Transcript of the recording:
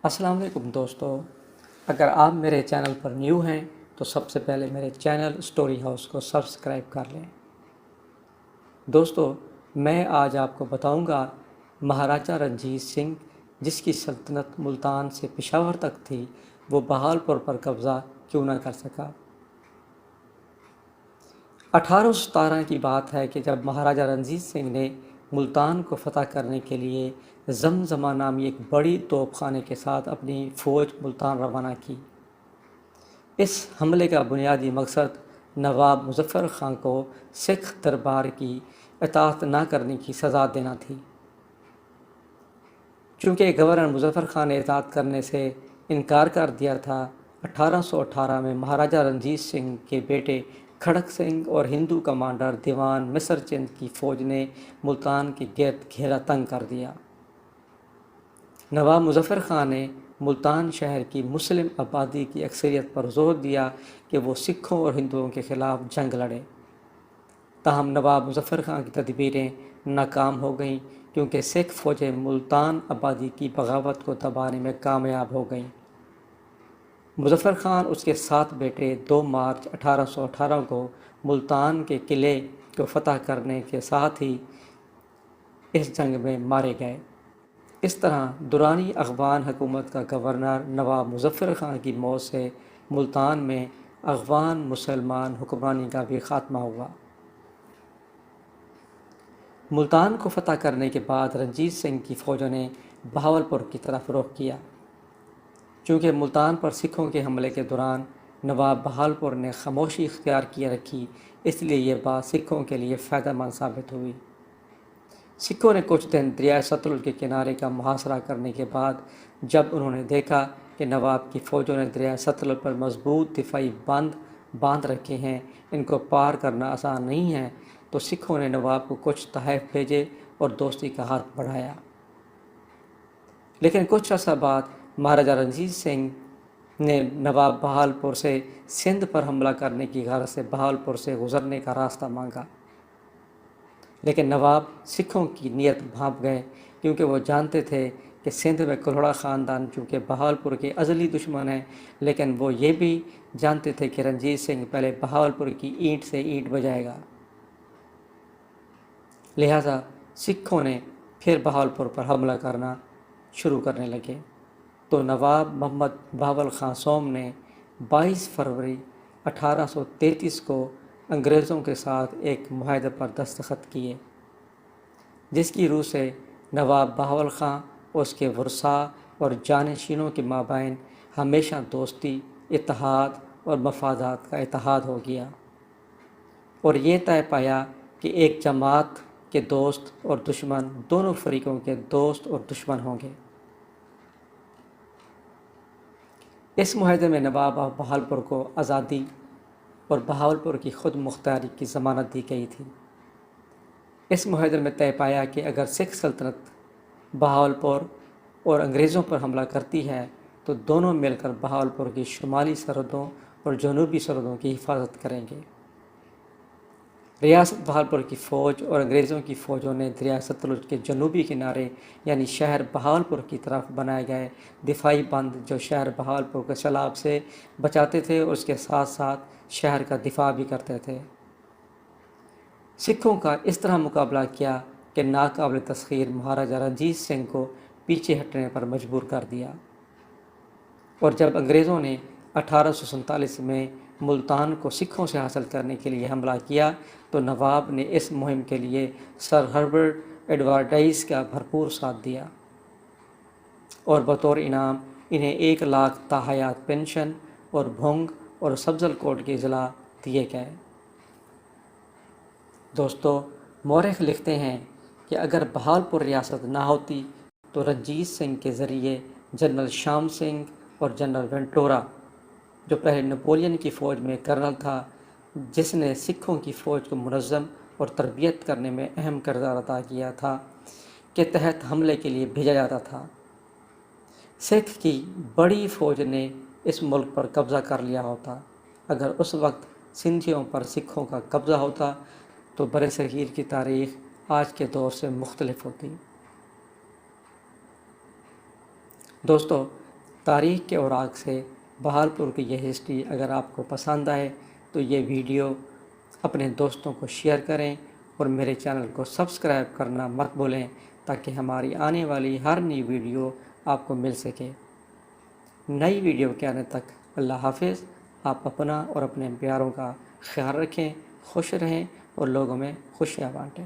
السلام علیکم دوستو، اگر آپ میرے چینل پر نیو ہیں تو سب سے پہلے میرے چینل اسٹوری ہاؤس کو سبسکرائب کر لیں۔ دوستو، میں آج آپ کو بتاؤں گا مہاراجہ رنجیت سنگھ، جس کی سلطنت ملتان سے پشاور تک تھی، وہ بہاولپور پر قبضہ کیوں نہ کر سکا۔ 1817 کی بات ہے کہ جب مہاراجہ رنجیت سنگھ نے ملتان کو فتح کرنے کے لیے زمزمہ نامی ایک بڑی توپ خانے کے ساتھ اپنی فوج ملتان روانہ کی۔ اس حملے کا بنیادی مقصد نواب مظفر خان کو سکھ دربار کی اطاعت نہ کرنے کی سزا دینا تھی۔ چونکہ گورنر مظفر خان نے اطاعت کرنے سے انکار کر دیا تھا، 1818 میں مہاراجہ رنجیت سنگھ کے بیٹے کھڑک سنگھ اور ہندو کمانڈر دیوان مصر چند کی فوج نے ملتان کے گرد گھیرا تنگ کر دیا۔ نواب مظفر خان نے ملتان شہر کی مسلم آبادی کی اکثریت پر زور دیا کہ وہ سکھوں اور ہندوؤں کے خلاف جنگ لڑے۔ تاہم نواب مظفر خان کی تدبیریں ناکام ہو گئیں، کیونکہ سکھ فوجیں ملتان آبادی کی بغاوت کو دبانے میں کامیاب ہو گئیں۔ مظفر خان اس کے 7 بیٹے 2 مارچ 1818 کو ملتان کے قلعے کو فتح کرنے کے ساتھ ہی اس جنگ میں مارے گئے۔ اس طرح دورانی افغان حکومت کا گورنر نواب مظفر خان کی موت سے ملتان میں افغان مسلمان حکمرانی کا بھی خاتمہ ہوا۔ ملتان کو فتح کرنے کے بعد رنجیت سنگھ کی فوجوں نے بہاولپور کی طرف رخ کیا۔ چونکہ ملتان پر سکھوں کے حملے کے دوران نواب بہاولپور نے خاموشی اختیار کیے رکھی، اس لیے یہ بات سکھوں کے لیے فائدہ مند ثابت ہوئی۔ سکھوں نے کچھ دن دریائے ستلج کے کنارے کا محاصرہ کرنے کے بعد جب انہوں نے دیکھا کہ نواب کی فوجوں نے دریائے ستلج پر مضبوط دفاعی بند باندھ رکھے ہیں، ان کو پار کرنا آسان نہیں ہے، تو سکھوں نے نواب کو کچھ تحائف بھیجے اور دوستی کا ہاتھ بڑھایا۔ لیکن کچھ عرصہ بعد مہاراجہ رنجیت سنگھ نے نواب بہاولپور سے سندھ پر حملہ کرنے کی غرض سے بہاولپور سے گزرنے کا راستہ مانگا، لیکن نواب سکھوں کی نیت بھانپ گئے، کیونکہ وہ جانتے تھے کہ سندھ میں کلہوڑا خاندان چونکہ بہاولپور کے ازلی دشمن ہیں، لیکن وہ یہ بھی جانتے تھے کہ رنجیت سنگھ پہلے بہاولپور کی اینٹ سے اینٹ بجائے گا۔ لہٰذا سکھوں نے پھر بہاولپور پر حملہ کرنا شروع کرنے لگے، تو نواب محمد بہاول خان سوم نے 22 فروری 1833 کو انگریزوں کے ساتھ ایک معاہدے پر دستخط کیے، جس کی روح سے نواب بہاول خان اور اس کے ورثاء اور جانشینوں کے مابین ہمیشہ دوستی، اتحاد اور مفادات کا اتحاد ہو گیا، اور یہ طے پایا کہ ایک جماعت کے دوست اور دشمن دونوں فریقوں کے دوست اور دشمن ہوں گے۔ اس معاہدے میں نواب بہاولپور کو آزادی اور بہاولپور کی خود مختاری کی ضمانت دی گئی تھی۔ اس معاہدے میں طے پایا کہ اگر سکھ سلطنت بہاولپور اور انگریزوں پر حملہ کرتی ہے تو دونوں مل کر بہاولپور کی شمالی سرحدوں اور جنوبی سرحدوں کی حفاظت کریں گے۔ ریاست بہاولپور کی فوج اور انگریزوں کی فوجوں نے دریائے ستلج کے جنوبی کنارے یعنی شہر بہاولپور کی طرف بنائے گئے دفاعی بند، جو شہر بہاولپور کے سیلاب سے بچاتے تھے اور اس کے ساتھ ساتھ شہر کا دفاع بھی کرتے تھے۔ سکھوں کا اس طرح مقابلہ کیا کہ ناقابل تسخیر مہاراجہ رنجیت سنگھ کو پیچھے ہٹنے پر مجبور کر دیا، اور جب انگریزوں نے 1847 میں ملتان کو سکھوں سے حاصل کرنے کے لیے حملہ کیا تو نواب نے اس مہم کے لیے سر ہربرٹ ایڈورڈائز کا بھرپور ساتھ دیا، اور بطور انعام انہیں 1 لاکھ تاحیات پنشن اور بھنگ اور سبزل کوٹ کے اضلاع دیے گئے۔ دوستو، مورخ لکھتے ہیں کہ اگر بہاولپور ریاست نہ ہوتی تو رنجیت سنگھ کے ذریعے جنرل شام سنگھ اور جنرل وینٹورا، جو پہلے نپولین کی فوج میں کرنل تھا، جس نے سکھوں کی فوج کو منظم اور تربیت کرنے میں اہم کردار ادا کیا تھا، کے تحت حملے کے لیے بھیجا جاتا تھا۔ سکھ کی بڑی فوج نے اس ملک پر قبضہ کر لیا ہوتا۔ اگر اس وقت سندھیوں پر سکھوں کا قبضہ ہوتا تو برصغیر کی تاریخ آج کے دور سے مختلف ہوتی۔ دوستو، تاریخ کے اوراق سے بہالپور کی یہ ہسٹری اگر آپ کو پسند آئے تو یہ ویڈیو اپنے دوستوں کو شیئر کریں اور میرے چینل کو سبسکرائب کرنا مت بھولیں تاکہ ہماری آنے والی ہر نئی ویڈیو آپ کو مل سکے۔ نئی ویڈیو کے آنے تک اللہ حافظ۔ آپ اپنا اور اپنے پیاروں کا خیال رکھیں، خوش رہیں اور لوگوں میں خوشیاں بانٹیں۔